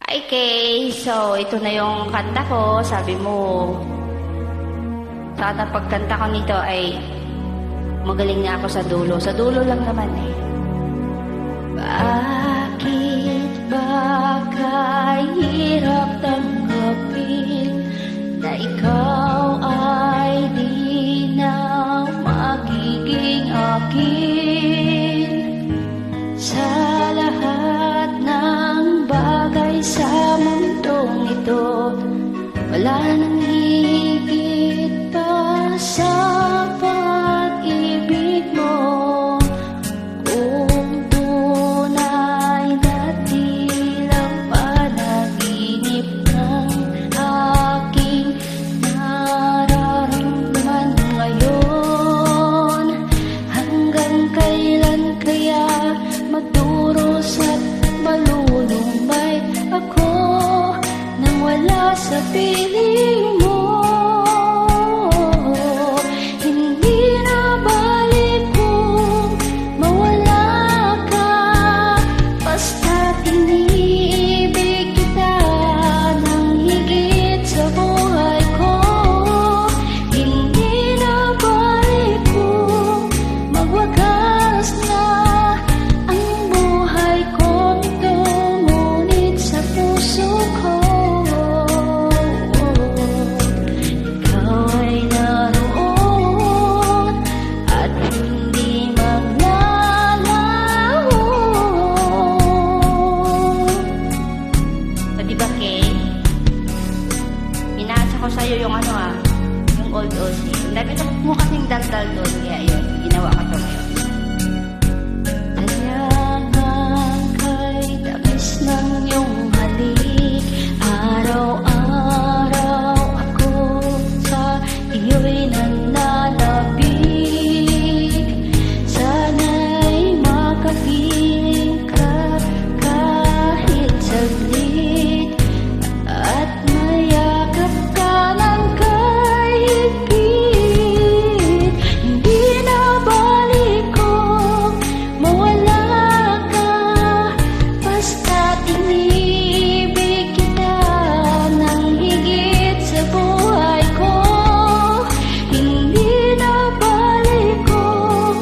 Okay, so ito na yung kanta ko. Sabi mo, sana pagkanta ko nito ay magaling na ako sa dulo. Sa dulo lang naman eh. Bakit ba kahirap tanggapin na ikaw ay di na magiging akin? Sa lahat ng bagay sa mundong ito, wala nang higit pa sa pag-ibig mo. Kung tunay na tilang panaginip ng aking nararamdaman ngayon, hanggang kailan kaya magduros at malulumbay ako nang wala sa piling mo? Hindi na balik kung mawala ka, basta't iniibig kita ng higit sa buhay ko. Hindi na balik kung magwakas na ang buhay kong ito, ngunit sa puso ko ikaw ay naroon at hindi maglalaho. O diba, Kay? Inaasa ko sa'yo yung yung old OC. Dami mo kasing daldal doon, kaya yun, ginawa ko to ngayon. Kailangan kay tamis ng iyong halik, araw-araw ako sa iyo'y nananabik. Sana'y makapiling ka kahit saglit, at mayakap ka ng kahigpit. Hindi na balik kung mawala ka, basta't iniibig kita ng higit sa buhay ko. Hindi na balik kung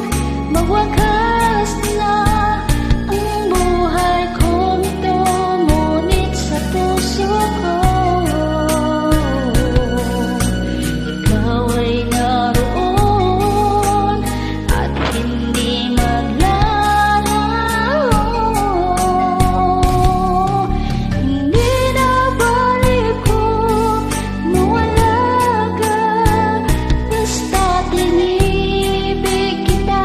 magwakas na ang buhay kong ito, ngunit sa puso ko ikaw ay naroon at hindi maglalaho. Hindi na balik kung mawala ka, basta't inibig kita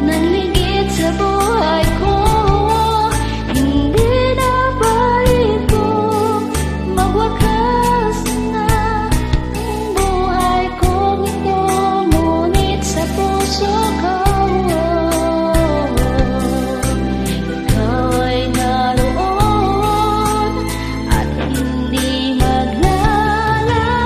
ng higit sa buhay ko. Hindi na balik kung magwakas na ang buhay kong ito, ngunit sa puso ko ikaw ay naroon at hindi maglalaho.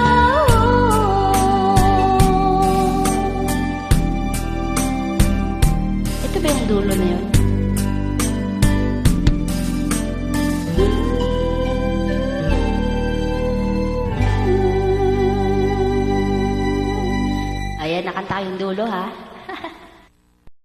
Ito ba yung dulo na yun?